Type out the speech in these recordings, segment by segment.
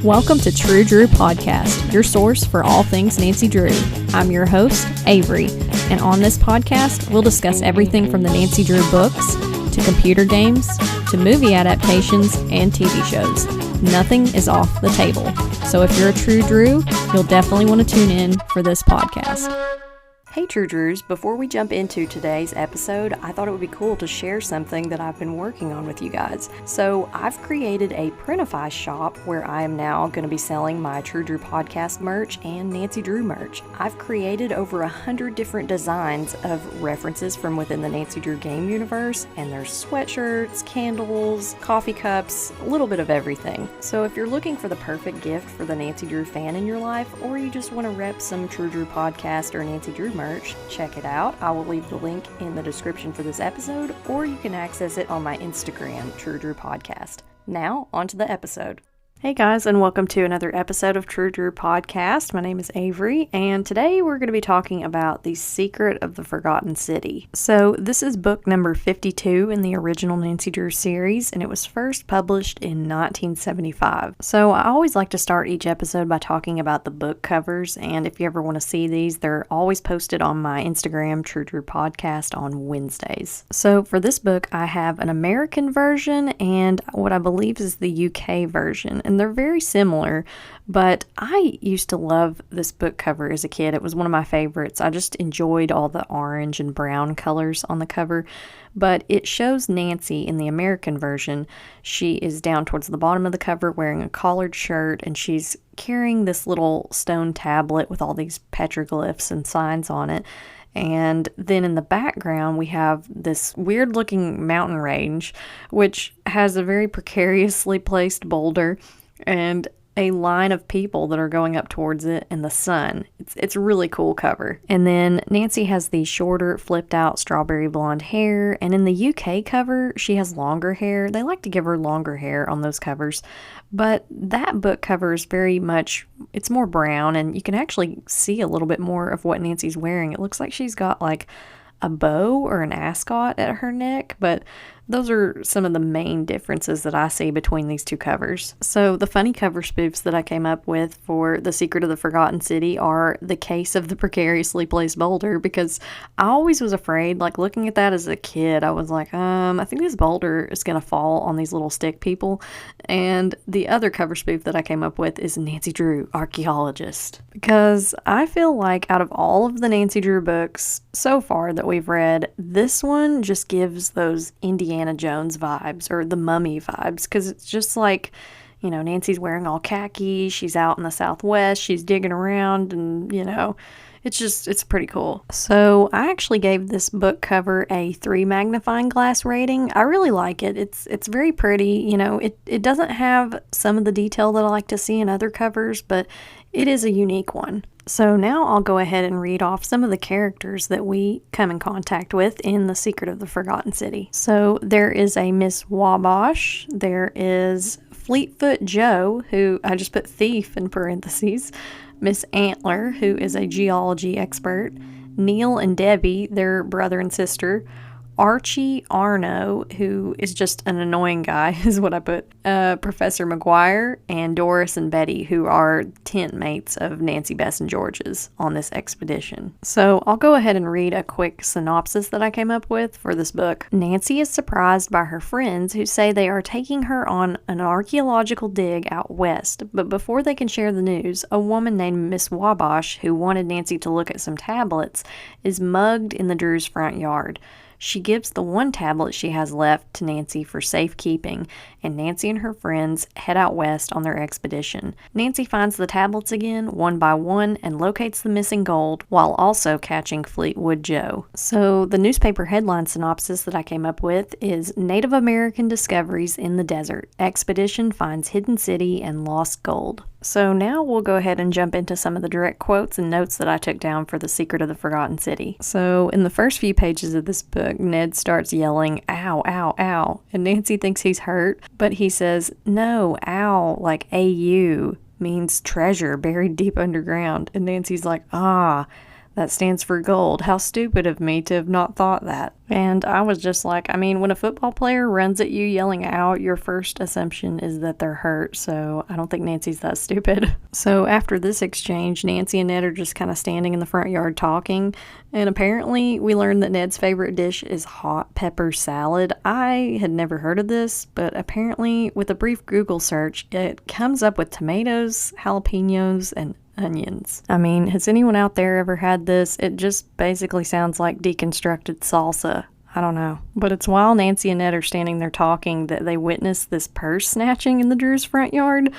Welcome to True Drew Podcast, your source for all things Nancy Drew. I'm your host, Avery, and on this podcast, we'll discuss everything from the Nancy Drew books, to computer games, to movie adaptations, and TV shows. Nothing is off the table. So if you're a True Drew, you'll definitely want to tune in for this podcast. Hey True Drews, before we jump into today's episode, I thought it would be cool to share something that I've been working on with you guys. So I've created a Printify shop where I am now going to be selling my True Drew podcast merch and Nancy Drew merch. I've created over 100 different designs of references from within the Nancy Drew game universe, and there's sweatshirts, candles, coffee cups, a little bit of everything. So if you're looking for the perfect gift for the Nancy Drew fan in your life, or you just want to rep some True Drew podcast or Nancy Drew merch, check it out. I will leave the link in the description for this episode, or you can access it on my Instagram, True Drew Podcast. Now, on to the episode. Hey guys, and welcome to another episode of True Drew Podcast. My name is Avery, and today we're going to be talking about The Secret of the Forgotten City. So this is book number 52 in the original Nancy Drew series, and it was first published in 1975. So I always like to start each episode by talking about the book covers, and if you ever want to see these, they're always posted on my Instagram, True Drew Podcast, on Wednesdays. So for this book, I have an American version and what I believe is the UK version. And they're very similar, but I used to love this book cover as a kid. It was one of my favorites. I just enjoyed all the orange and brown colors on the cover, but it shows Nancy in the American version. She is down towards the bottom of the cover wearing a collared shirt, and she's carrying this little stone tablet with all these petroglyphs and signs on it. And then in the background, we have this weird looking mountain range, which has a very precariously placed boulder and a line of people that are going up towards it and the sun. It's a really cool cover. And then Nancy has the shorter, flipped out strawberry blonde hair. And in the UK cover, she has longer hair. They like to give her longer hair on those covers. But that book cover is very much, it's more brown, and you can actually see a little bit more of what Nancy's wearing. It looks like she's got like a bow or an ascot at her neck, but those are some of the main differences that I see between these two covers. So the funny cover spoofs that I came up with for The Secret of the Forgotten City are the case of the precariously placed boulder, because I always was afraid, like looking at that as a kid, I was like, I think this boulder is going to fall on these little stick people. And the other cover spoof that I came up with is Nancy Drew, archaeologist, because I feel like out of all of the Nancy Drew books so far that we've read, this one just gives those Indiana Jones vibes or the Mummy vibes, because it's just like, you know, Nancy's wearing all khaki, she's out in the Southwest, she's digging around, and you know, it's pretty cool. So I actually gave this book cover a 3 magnifying glass rating. I really like it. It's very pretty. You know, it doesn't have some of the detail that I like to see in other covers, but it is a unique one. So now I'll go ahead and read off some of the characters that we come in contact with in The Secret of the Forgotten City. So there is a Miss Wabash, there is Fleetfoot Joe, who I just put thief in parentheses, Miss Antler, who is a geology expert, Neil and Debbie, their brother and sister, Archie Arno, who is just an annoying guy, is what I put, Professor McGuire, and Doris and Betty, who are tent mates of Nancy, Bess, and George's on this expedition. So I'll go ahead and read a quick synopsis that I came up with for this book. Nancy is surprised by her friends who say they are taking her on an archaeological dig out west, but before they can share the news, a woman named Miss Wabash, who wanted Nancy to look at some tablets, is mugged in the Drews' front yard. She gives the one tablet she has left to Nancy for safekeeping, and Nancy and her friends head out west on their expedition. Nancy finds the tablets again, one by one, and locates the missing gold, while also catching Fleetwood Joe. So the newspaper headline synopsis that I came up with is Native American Discoveries in the Desert. Expedition finds hidden city and lost gold. So now we'll go ahead and jump into some of the direct quotes and notes that I took down for The Secret of the Forgotten City. So in the first few pages of this book, Ned starts yelling, ow, ow, ow, and Nancy thinks he's hurt, but he says, no, ow, like A-U, means treasure buried deep underground, and Nancy's like, That stands for gold. How stupid of me to have not thought that. And I was just like, I mean, when a football player runs at you yelling out, your first assumption is that they're hurt. So I don't think Nancy's that stupid. So after this exchange, Nancy and Ned are just kind of standing in the front yard talking. And apparently we learned that Ned's favorite dish is hot pepper salad. I had never heard of this, but apparently with a brief Google search, it comes up with tomatoes, jalapenos, and onions. I mean, has anyone out there ever had this? It just basically sounds like deconstructed salsa. I don't know. But it's while Nancy and Ned are standing there talking that they witness this purse snatching in the Drews' front yard.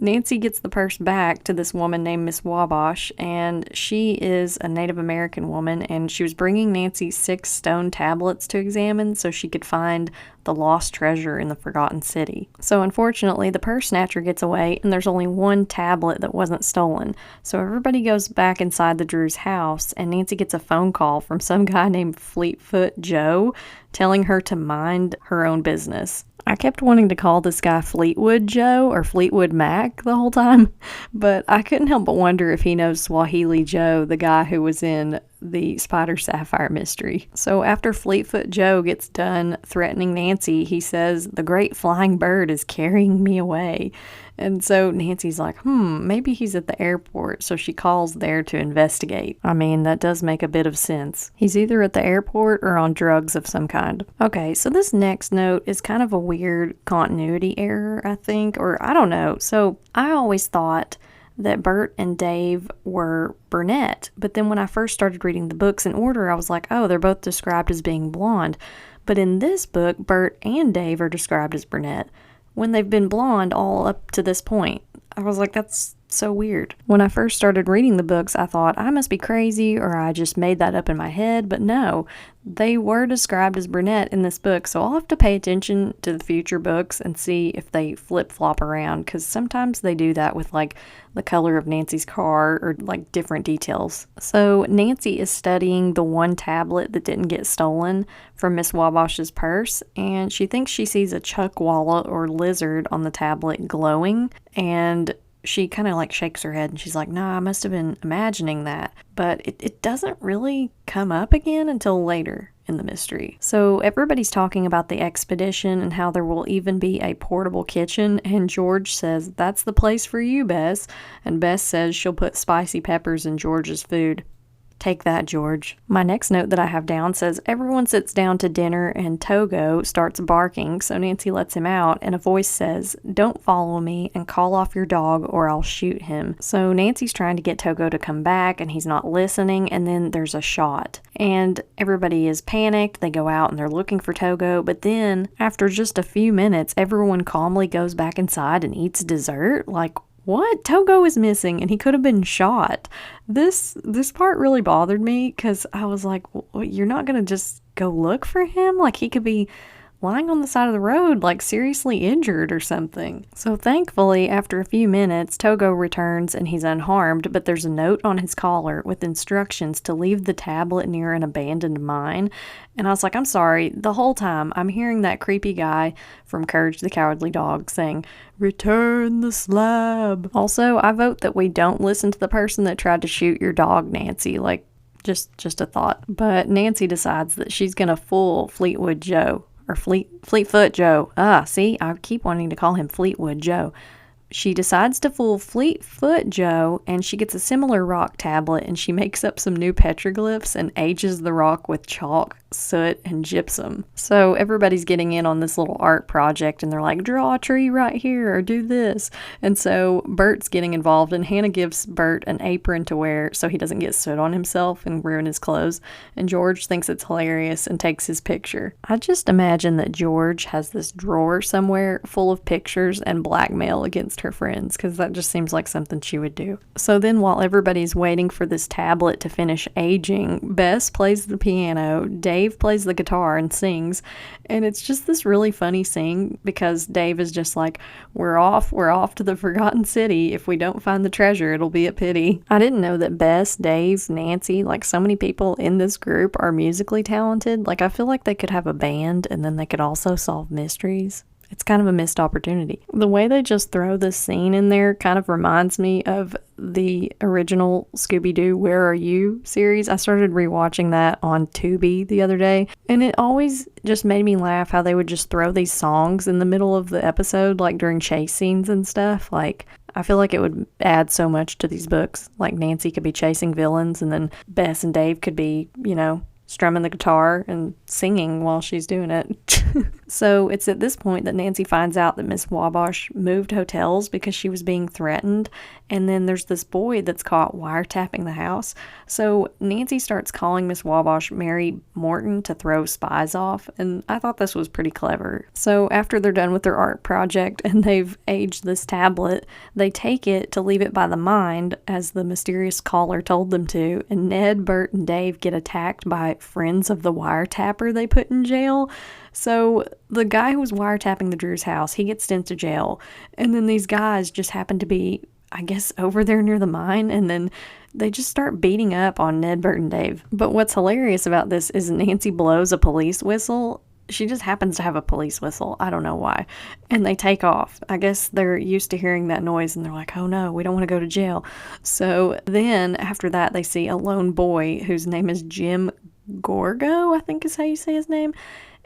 Nancy gets the purse back to this woman named Miss Wabash, and she is a Native American woman, and she was bringing Nancy 6 stone tablets to examine so she could find the lost treasure in the Forgotten City. So unfortunately, the purse snatcher gets away, and there's only one tablet that wasn't stolen. So everybody goes back inside the Drews' house, and Nancy gets a phone call from some guy named Fleetfoot Joe telling her to mind her own business. I kept wanting to call this guy Fleetwood Joe or Fleetwood Mac the whole time, but I couldn't help but wonder if he knows Swahili Joe, the guy who was in the Spider Sapphire mystery. So after Fleetfoot Joe gets done threatening Nancy, he says, "The great flying bird is carrying me away." And so Nancy's like, maybe he's at the airport, so she calls there to investigate. I mean, that does make a bit of sense. He's either at the airport or on drugs of some kind. Okay, so this next note is kind of a weird continuity error, I think, or I don't know. So I always thought that Bert and Dave were brunette, but then when I first started reading the books in order, I was like, oh, they're both described as being blonde. But in this book, Bert and Dave are described as brunette, when they've been blonde all up to this point. I was like, that's so weird. When I first started reading the books, I thought I must be crazy or I just made that up in my head, but no, they were described as brunette in this book, so I'll have to pay attention to the future books and see if they flip-flop around, because sometimes they do that with like the color of Nancy's car or like different details. So Nancy is studying the one tablet that didn't get stolen from Miss Wabash's purse, and she thinks she sees a chuckwalla or lizard on the tablet glowing, and she kind of like shakes her head and she's like, nah, I must have been imagining that. But it doesn't really come up again until later in the mystery. So everybody's talking about the expedition and how there will even be a portable kitchen. And George says, that's the place for you, Bess. And Bess says she'll put spicy peppers in George's food. Take that, George. My next note that I have down says, everyone sits down to dinner and Togo starts barking, so Nancy lets him out, and a voice says, don't follow me and call off your dog or I'll shoot him. So Nancy's trying to get Togo to come back and he's not listening, and then there's a shot. And everybody is panicked. They go out and they're looking for Togo, but then after just a few minutes, everyone calmly goes back inside and eats dessert. Like, what? Togo is missing and he could have been shot. This part really bothered me because I was like, well, you're not going to just go look for him? Like, he could be lying on the side of the road, like seriously injured or something. So thankfully, after a few minutes, Togo returns and he's unharmed, but there's a note on his collar with instructions to leave the tablet near an abandoned mine. And I was like, I'm sorry, the whole time I'm hearing that creepy guy from Courage the Cowardly Dog saying, return the slab. Also, I vote that we don't listen to the person that tried to shoot your dog, Nancy. Like, just a thought. But Nancy decides that she's gonna fool Fleetwood Joe. Or Fleetfoot Joe. See, I keep wanting to call him Fleetwood Joe. She decides to fool Fleetfoot Joe, and she gets a similar rock tablet, and she makes up some new petroglyphs and ages the rock with chalk, soot, and gypsum. So everybody's getting in on this little art project, and they're like, draw a tree right here, or do this. And so Bert's getting involved, and Hannah gives Bert an apron to wear so he doesn't get soot on himself and ruin his clothes. And George thinks it's hilarious and takes his picture. I just imagine that George has this drawer somewhere full of pictures and blackmail against her friends, because that just seems like something she would do. So then while everybody's waiting for this tablet to finish aging, Bess plays the piano, Dave plays the guitar and sings, and it's just this really funny scene because Dave is just like, we're off to the Forgotten City. If we don't find the treasure, it'll be a pity. I didn't know that Bess, Dave, Nancy, like so many people in this group are musically talented. Like, I feel like they could have a band and then they could also solve mysteries. it's kind of a missed opportunity. The way they just throw this scene in there kind of reminds me of the original Scooby-Doo Where Are You series. I started rewatching that on Tubi the other day, and it always just made me laugh how they would just throw these songs in the middle of the episode, like during chase scenes and stuff. Like, I feel like it would add so much to these books. Like, Nancy could be chasing villains, and then Bess and Dave could be, strumming the guitar and singing while she's doing it. So it's at this point that Nancy finds out that Miss Wabash moved hotels because she was being threatened, and then there's this boy that's caught wiretapping the house. So Nancy starts calling Miss Wabash Mary Morton to throw spies off, and I thought this was pretty clever. So after they're done with their art project and they've aged this tablet, they take it to leave it by the mine, as the mysterious caller told them to, and Ned, Bert, and Dave get attacked by friends of the wiretapper they put in jail. So the guy who was wiretapping the Drews' house, he gets sent to jail, and then these guys just happen to be, I guess, over there near the mine, and then they just start beating up on Ned, Bert, and Dave. But what's hilarious about this is Nancy blows a police whistle. She just happens to have a police whistle. I don't know why. And they take off. I guess they're used to hearing that noise, and they're like, oh no, we don't want to go to jail. So then after that, they see a lone boy whose name is Jim Gorgo, I think is how you say his name.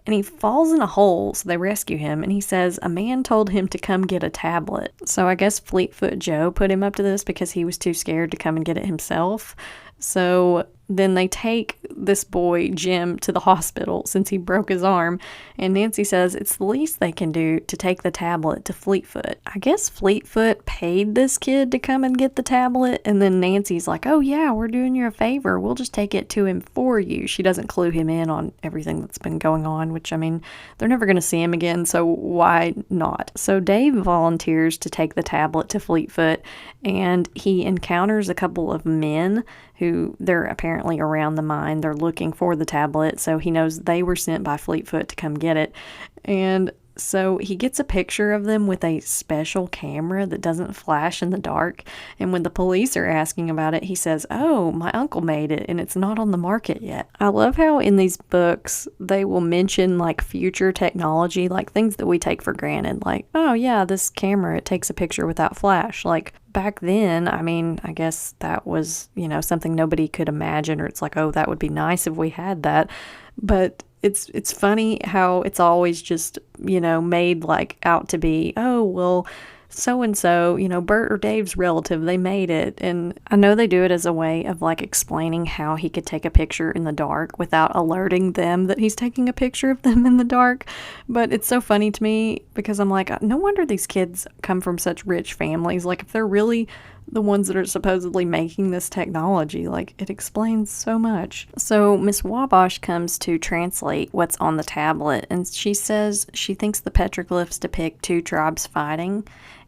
And he falls in a hole, so they rescue him, and he says a man told him to come get a tablet. So I guess Fleetfoot Joe put him up to this because he was too scared to come and get it himself. So then they take this boy, Jim, to the hospital since he broke his arm, and Nancy says it's the least they can do to take the tablet to Fleetfoot. I guess Fleetfoot paid this kid to come and get the tablet, and then Nancy's like, oh yeah, we're doing you a favor. We'll just take it to him for you. She doesn't clue him in on everything that's been going on, which, I mean, they're never going to see him again, so why not? So Dave volunteers to take the tablet to Fleetfoot, and he encounters a couple of men who they're apparently around the mine. They're looking for the tablet, so he knows they were sent by Fleetfoot to come get it. And so he gets a picture of them with a special camera that doesn't flash in the dark. And when the police are asking about it, he says, oh, my uncle made it and it's not on the market yet. I love how in these books they will mention like future technology, like things that we take for granted. Like, oh yeah, this camera, it takes a picture without flash. Like back then, I mean, I guess that was, something nobody could imagine, or it's like, oh, that would be nice if we had that. But it's funny how it's always just, made like out to be, oh, well, so-and-so, Bert or Dave's relative, they made it. And I know they do it as a way of like explaining how he could take a picture in the dark without alerting them that he's taking a picture of them in the dark. But it's so funny to me because I'm like, no wonder these kids come from such rich families. Like if they're really the ones that are supposedly making this technology, like it explains so much. So Miss Wabash comes to translate what's on the tablet, and she says she thinks the petroglyphs depict two tribes fighting.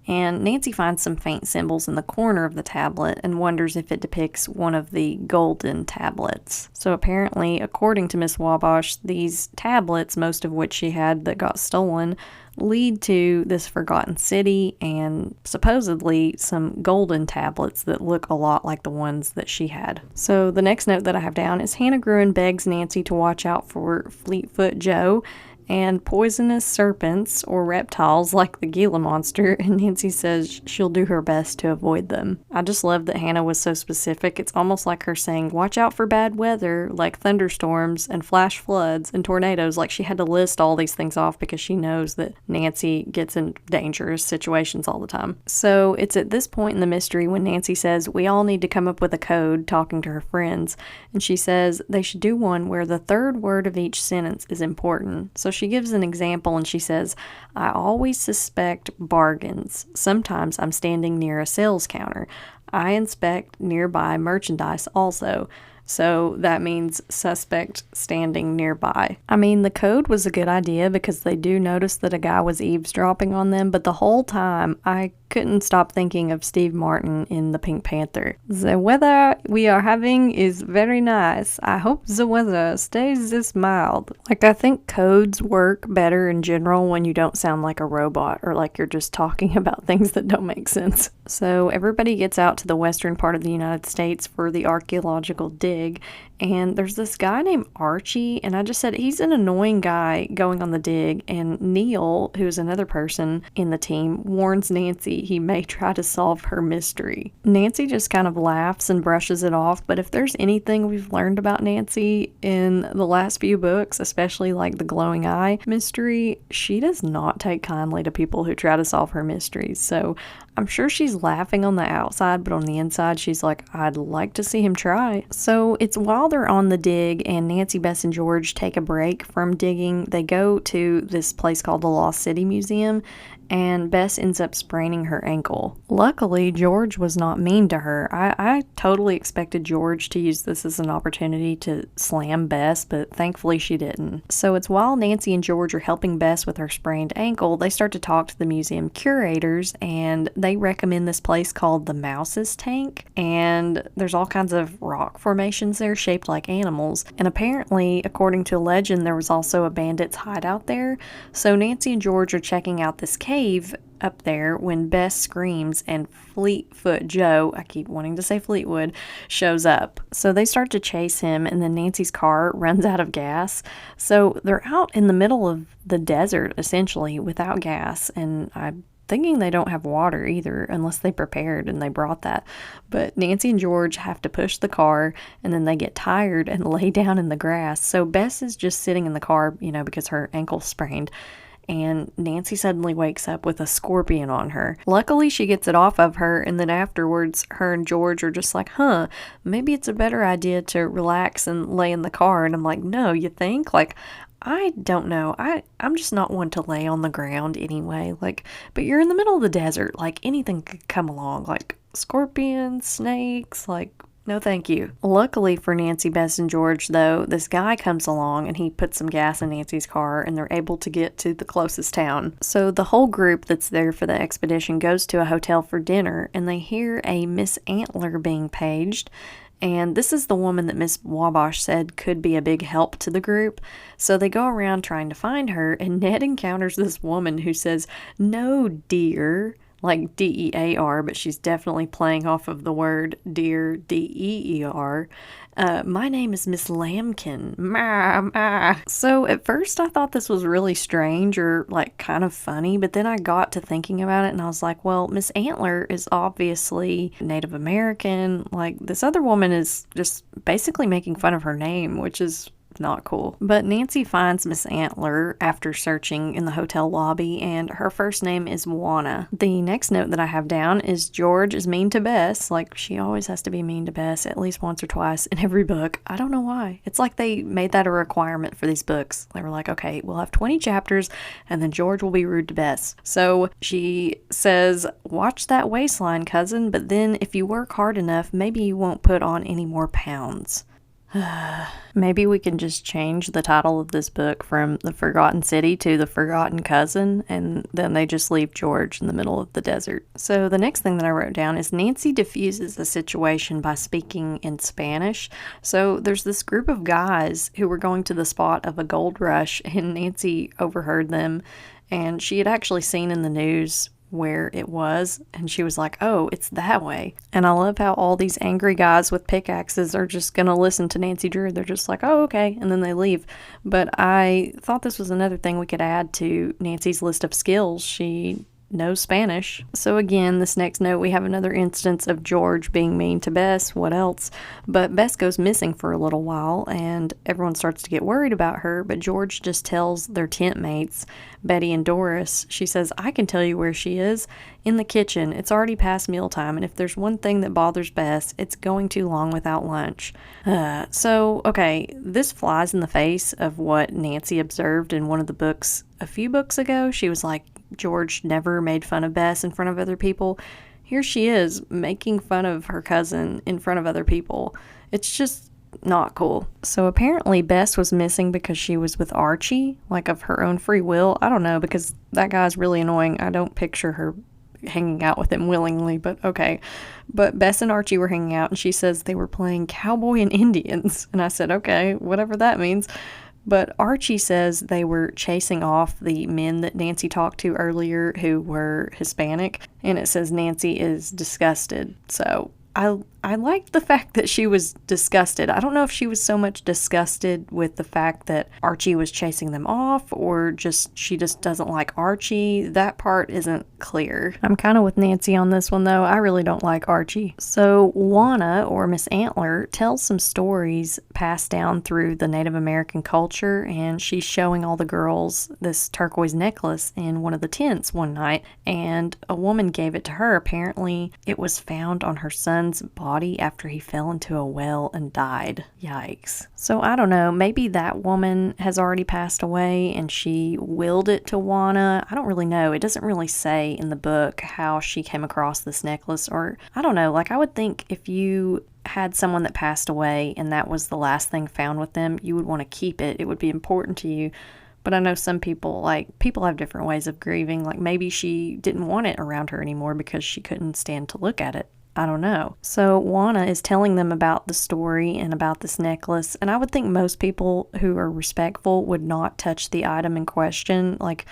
And Nancy finds some faint symbols in the corner of the tablet and wonders if it depicts one of the golden tablets. So apparently, according to Miss Wabash, these tablets, most of which she had that got stolen, lead to this forgotten city and supposedly some golden tablets that look a lot like the ones that she had. So the next note that I have down is Hannah Gruen begs Nancy to watch out for Fleetfoot Joe and poisonous serpents or reptiles like the Gila monster, and Nancy says she'll do her best to avoid them. I just love that Hannah was so specific. It's almost like her saying, watch out for bad weather, like thunderstorms and flash floods and tornadoes. Like she had to list all these things off because she knows that Nancy gets in dangerous situations all the time. So it's at this point in the mystery when Nancy says, we all need to come up with a code, talking to her friends, and she says they should do one where the third word of each sentence is important. So she gives an example and she says, I always suspect bargains. Sometimes I'm standing near a sales counter. I inspect nearby merchandise also. So that means suspect standing nearby. I mean, the code was a good idea because they do notice that a guy was eavesdropping on them, but the whole time I couldn't stop thinking of Steve Martin in The Pink Panther. The weather we are having is very nice. I hope the weather stays this mild. Like, I think codes work better in general when you don't sound like a robot or like you're just talking about things that don't make sense. So everybody gets out to the western part of the United States for the archaeological dig, And there's this guy named Archie, and I just said he's an annoying guy going on the dig, and Neil, who's another person in the team, warns Nancy he may try to solve her mystery. Nancy just kind of laughs and brushes it off, but if there's anything we've learned about Nancy in the last few books, especially like the glowing eye mystery, she does not take kindly to people who try to solve her mysteries. So I'm sure she's laughing on the outside, but on the inside, she's like, I'd like to see him try. So it's while they're on the dig and Nancy, Bess, and George take a break from digging, they go to this place called the Lost City Museum, and Bess ends up spraining her ankle. Luckily, George was not mean to her. I totally expected George to use this as an opportunity to slam Bess, but thankfully she didn't. So it's while Nancy and George are helping Bess with her sprained ankle, they start to talk to the museum curators, and they recommend this place called the Mouse's Tank, and there's all kinds of rock formations there shaped like animals, and apparently, according to a legend, there was also a bandit's hideout there. So Nancy and George are checking out this cave up there when Bess screams and Fleetfoot Joe, I keep wanting to say Fleetwood, shows up. So they start to chase him, and then Nancy's car runs out of gas. So they're out in the middle of the desert, essentially, without gas, and I'm thinking they don't have water either, unless they prepared and they brought that. But Nancy and George have to push the car, and then they get tired and lay down in the grass. So Bess is just sitting in the car, because her ankle's sprained, and Nancy suddenly wakes up with a scorpion on her. Luckily, she gets it off of her, and then afterwards, her and George are just like, maybe it's a better idea to relax and lay in the car. And I'm like, no, you think? Like, I don't know. I'm just not one to lay on the ground anyway. But you're in the middle of the desert. Like, anything could come along. Like, scorpions, snakes, no, thank you. Luckily for Nancy, Bess, and George, though, this guy comes along and he puts some gas in Nancy's car, and they're able to get to the closest town. So the whole group that's there for the expedition goes to a hotel for dinner, and they hear a Miss Antler being paged. And this is the woman that Miss Wabash said could be a big help to the group. So they go around trying to find her, and Ned encounters this woman who says, "No, dear," like D-E-A-R, but she's definitely playing off of the word deer, D-E-E-R. My name is Miss Lambkin. So at first I thought this was really strange or kind of funny, but then I got to thinking about it and I was like, well, Miss Antler is obviously Native American. This other woman is just basically making fun of her name, which is not cool. But Nancy finds Miss Antler after searching in the hotel lobby, and her first name is Juana. The next note that I have down is George is mean to Bess. She always has to be mean to Bess at least once or twice in every book. I don't know why. It's like they made that a requirement for these books. They were like, okay, we'll have 20 chapters and then George will be rude to Bess. So she says, watch that waistline, cousin, but then if you work hard enough, maybe you won't put on any more pounds. Maybe we can just change the title of this book from The Forgotten City to The Forgotten Cousin, and then they just leave George in the middle of the desert. So the next thing that I wrote down is Nancy diffuses the situation by speaking in Spanish. So there's this group of guys who were going to the spot of a gold rush, and Nancy overheard them, and she had actually seen in the news where it was, and she was like, oh, it's that way. And I love how all these angry guys with pickaxes are just gonna listen to Nancy Drew. They're just like, oh, okay, and then they leave. But I thought this was another thing we could add to Nancy's list of skills. She knows Spanish. So again, this next note, we have another instance of George being mean to Bess. What else? But Bess goes missing for a little while, and everyone starts to get worried about her, but George just tells their tent mates, Betty and Doris, she says, I can tell you where she is. In the kitchen. It's already past mealtime, and if there's one thing that bothers Bess, it's going too long without lunch. Okay, this flies in the face of what Nancy observed in one of the books a few books ago. She was like, George never made fun of Bess in front of other people. Here she is making fun of her cousin in front of other people. It's just not cool. So apparently Bess was missing because she was with Archie, of her own free will. I don't know, because that guy's really annoying. I don't picture her hanging out with him willingly, but okay. But Bess and Archie were hanging out, and she says they were playing cowboy and Indians. And I said, okay, whatever that means. But Archie says they were chasing off the men that Nancy talked to earlier who were Hispanic, and it says Nancy is disgusted. So I I liked the fact that she was disgusted. I don't know if she was so much disgusted with the fact that Archie was chasing them off or she just doesn't like Archie. That part isn't clear. I'm kind of with Nancy on this one though. I really don't like Archie. So Juana, or Miss Antler, tells some stories passed down through the Native American culture, and she's showing all the girls this turquoise necklace in one of the tents one night, and a woman gave it to her. Apparently it was found on her son's body after he fell into a well and died. Yikes. So I don't know, maybe that woman has already passed away and she willed it to Juana. I don't really know. It doesn't really say in the book how she came across this necklace, or I don't know, like I would think if you had someone that passed away and that was the last thing found with them, you would want to keep it. It would be important to you. But I know some people, people have different ways of grieving. Like maybe she didn't want it around her anymore because she couldn't stand to look at it. I don't know. So Juana is telling them about the story and about this necklace, and I would think most people who are respectful would not touch the item in question. Like,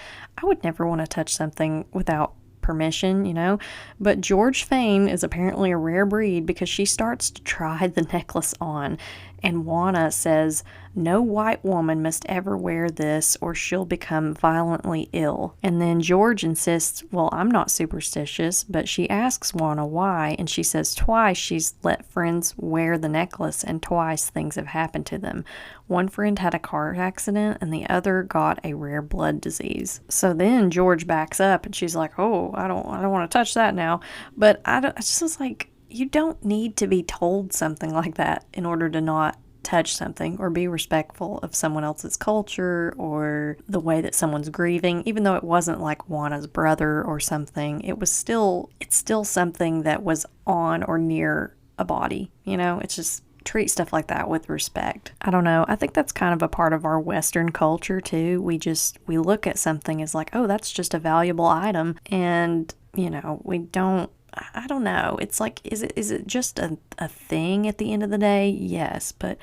I would never want to touch something without permission, but George Fane is apparently a rare breed because she starts to try the necklace on, and Juana says, "No white woman must ever wear this or she'll become violently ill." And then George insists, well, I'm not superstitious, but she asks Juana why, and she says twice she's let friends wear the necklace and twice things have happened to them. One friend had a car accident and the other got a rare blood disease. So then George backs up and she's like, oh, I don't want to touch that now. But I just was like, you don't need to be told something like that in order to not touch something or be respectful of someone else's culture or the way that someone's grieving. Even though it wasn't like Juana's brother or something, it's still something that was on or near a body. It's just treat stuff like that with respect. I don't know. I think that's kind of a part of our Western culture too. We look at something as like, oh, that's just a valuable item, and we don't. I don't know. It's like, is it just a thing at the end of the day? Yes, but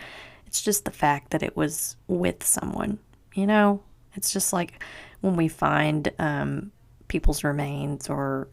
it's just the fact that it was with someone, It's just like when we find people's remains or,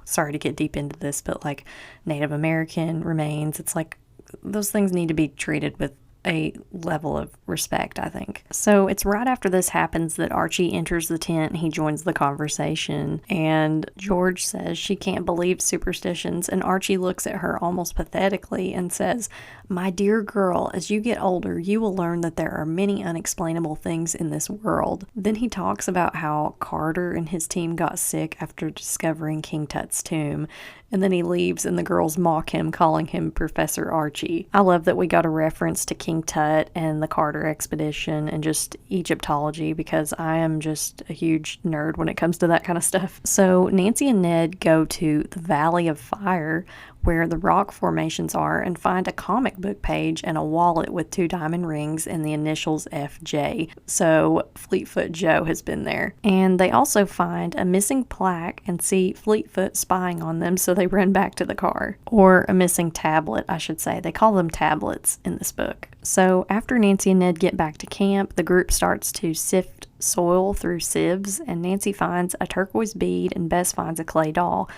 sorry to get deep into this, but like Native American remains, it's like those things need to be treated with a level of respect, I think. So it's right after this happens that Archie enters the tent and he joins the conversation, and George says she can't believe superstitions, and Archie looks at her almost pathetically and says, "My dear girl, as you get older, you will learn that there are many unexplainable things in this world." Then he talks about how Carter and his team got sick after discovering King Tut's tomb, and then he leaves and the girls mock him, calling him Professor Archie. I love that we got a reference to King Tut and the Carter expedition and just Egyptology, because I am just a huge nerd when it comes to that kind of stuff. So Nancy and Ned go to the Valley of Fire, where the rock formations are, and find a comic book page and a wallet with 2 diamond rings and the initials FJ. So Fleetfoot Joe has been there. And they also find a missing plaque and see Fleetfoot spying on them, so they run back to the car. Or a missing tablet, I should say. They call them tablets in this book. So after Nancy and Ned get back to camp, the group starts to sift soil through sieves, and Nancy finds a turquoise bead and Bess finds a clay doll.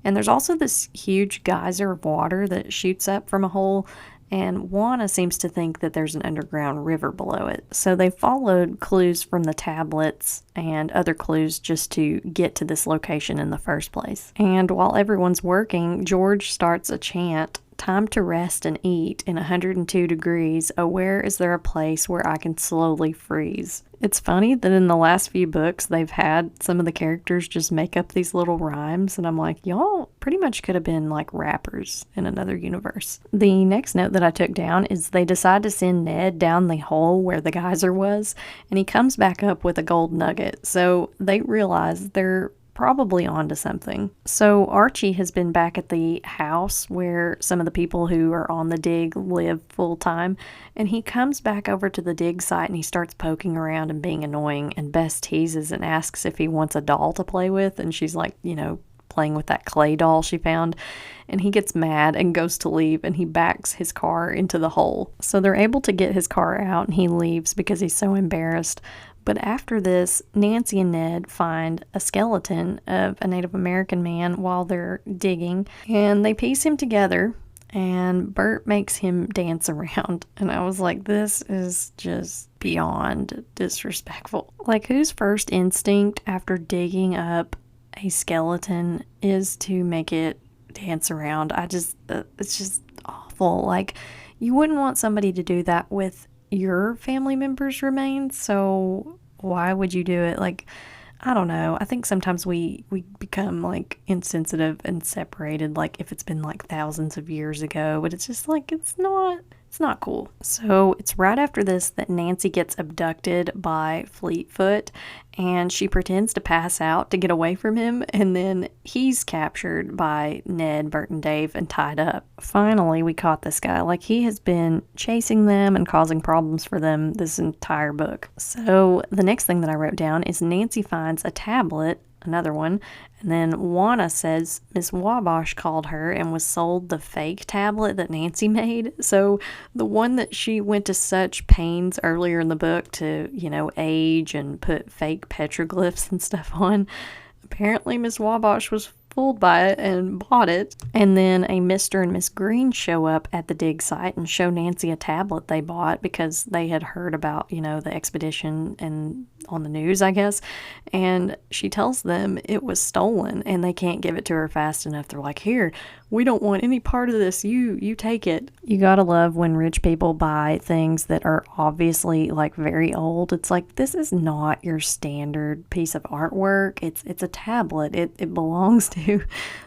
And there's also this huge geyser of water that shoots up from a hole, and Juana seems to think that there's an underground river below it. So they followed clues from the tablets and other clues just to get to this location in the first place. And while everyone's working, George starts a chant, "Time to rest and eat in 102 degrees. Oh, where is there a place where I can slowly freeze?" It's funny that in the last few books, they've had some of the characters just make up these little rhymes, and I'm like, y'all pretty much could have been like rappers in another universe. The next note that I took down is they decide to send Ned down the hole where the geyser was, and he comes back up with a gold nugget. So they realize they're probably onto something. So Archie has been back at the house where some of the people who are on the dig live full time, and he comes back over to the dig site and he starts poking around and being annoying, and Bess teases and asks if he wants a doll to play with, and she's like, playing with that clay doll she found, and he gets mad and goes to leave, and he backs his car into the hole. So they're able to get his car out and he leaves because he's so embarrassed. But after this, Nancy and Ned find a skeleton of a Native American man while they're digging, and they piece him together, and Bert makes him dance around. And I was like, this is just beyond disrespectful. Like, whose first instinct after digging up a skeleton is to make it dance around? It's just awful. Like, you wouldn't want somebody to do that with your family member's remains, so why would you do it? Like, I don't know. I think sometimes we become like insensitive and separated, like if it's been like thousands of years ago, but it's just like, it's not cool. So it's right after this that Nancy gets abducted by Fleetfoot, and she pretends to pass out to get away from him, and then he's captured by Ned, Bert, and Dave and tied up. Finally, we caught this guy. Like, he has been chasing them and causing problems for them this entire book. So the next thing that I wrote down is Nancy finds a tablet, another one, and then Juana says Miss Wabash called her and was sold the fake tablet that Nancy made. So the one that she went to such pains earlier in the book to, age and put fake petroglyphs and stuff on, apparently Miss Wabash was fooled by it and bought it. And then a Mr. and Miss Green show up at the dig site and show Nancy a tablet they bought because they had heard about, the expedition and on the news, I guess. And she tells them it was stolen and they can't give it to her fast enough. They're like, here, we don't want any part of this. You take it. You gotta love when rich people buy things that are obviously like very old. It's like, this is not your standard piece of artwork. It's a tablet. It belongs to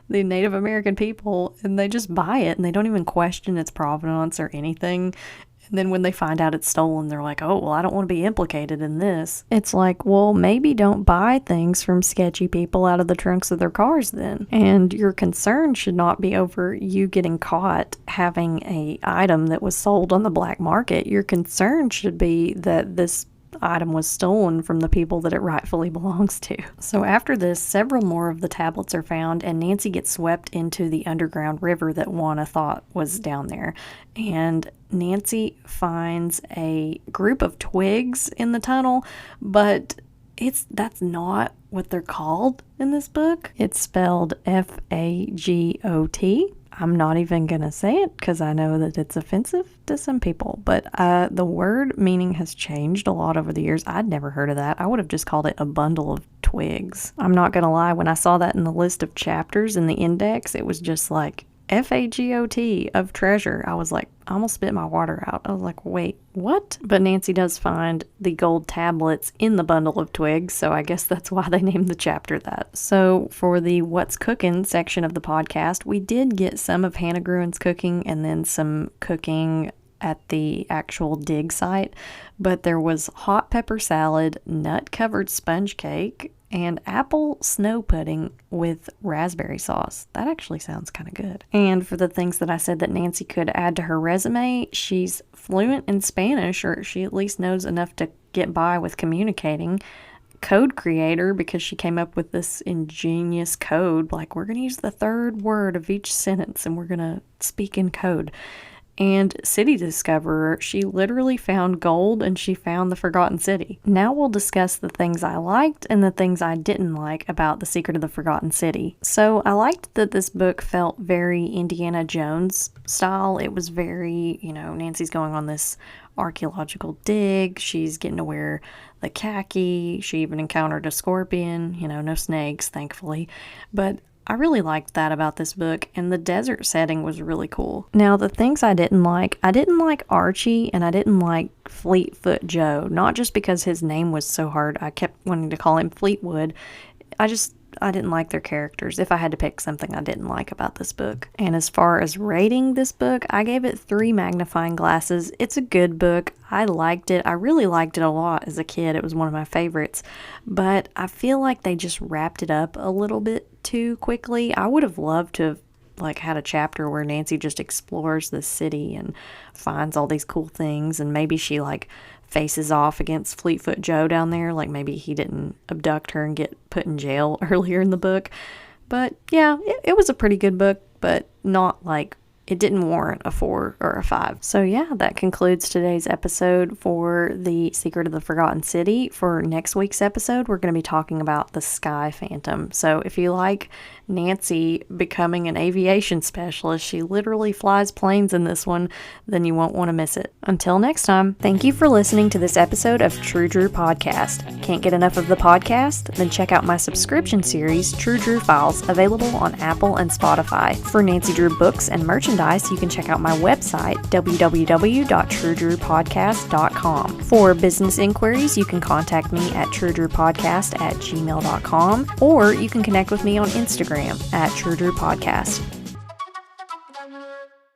the Native American people, and they just buy it and they don't even question its provenance or anything. And then when they find out it's stolen, they're like, oh, well, I don't want to be implicated in this. It's like, well, maybe don't buy things from sketchy people out of the trunks of their cars then. And your concern should not be over you getting caught having a item that was sold on the black market. Your concern should be that this item was stolen from the people that it rightfully belongs to. So after this, several more of the tablets are found, and Nancy gets swept into the underground river that Juana thought was down there. And Nancy finds a group of twigs in the tunnel, but that's not what they're called in this book. It's spelled Fagot. I'm not even going to say it because I know that it's offensive to some people, but the word meaning has changed a lot over the years. I'd never heard of that. I would have just called it a bundle of twigs. I'm not going to lie. When I saw that in the list of chapters in the index, it was just like Fagot of treasure. I was like, I almost spit my water out. I was like, wait, what? But Nancy does find the gold tablets in the bundle of twigs, so I guess that's why they named the chapter that. So for the What's Cooking section of the podcast, we did get some of Hannah Gruen's cooking and then some cooking at the actual dig site, but there was hot pepper salad, nut-covered sponge cake, and apple snow pudding with raspberry sauce. That actually sounds kind of good. And for the things that I said that Nancy could add to her resume, she's fluent in Spanish, or she at least knows enough to get by with communicating. Code creator, because she came up with this ingenious code, like, we're going to use the third word of each sentence and we're going to speak in code. And city discoverer, she literally found gold and she found the Forgotten City. Now we'll discuss the things I liked and the things I didn't like about The Secret of the Forgotten City. So I liked that this book felt very Indiana Jones style. It was very, Nancy's going on this archaeological dig. She's getting to wear the khaki. She even encountered a scorpion, no snakes, thankfully. But I really liked that about this book, and the desert setting was really cool. Now, the things I didn't like Archie, and I didn't like Fleetfoot Joe, not just because his name was so hard. I kept wanting to call him Fleetwood. I didn't like their characters, if I had to pick something I didn't like about this book. And as far as rating this book, I gave it 3 magnifying glasses. It's a good book. I liked it. I really liked it a lot as a kid. It was one of my favorites. But I feel like they just wrapped it up a little bit too quickly. I would have loved to have had a chapter where Nancy just explores the city and finds all these cool things, and maybe she faces off against Fleetfoot Joe down there. Like, maybe he didn't abduct her and get put in jail earlier in the book. But yeah, it was a pretty good book, but not it didn't warrant a 4 or a 5. So yeah, that concludes today's episode for The Secret of the Forgotten City. For next week's episode, we're going to be talking about the Sky Phantom. So if you like Nancy becoming an aviation specialist, she literally flies planes in this one, then you won't want to miss it. Until next time, thank you for listening to this episode of True Drew Podcast. Can't get enough of the podcast? Then check out my subscription series, True Drew Files, available on Apple and Spotify. For Nancy Drew books and merchandise, you can check out my website, www.truedrewpodcast.com. For business inquiries, you can contact me at truedrewpodcast@gmail.com, or you can connect with me on Instagram at True Drew Podcast.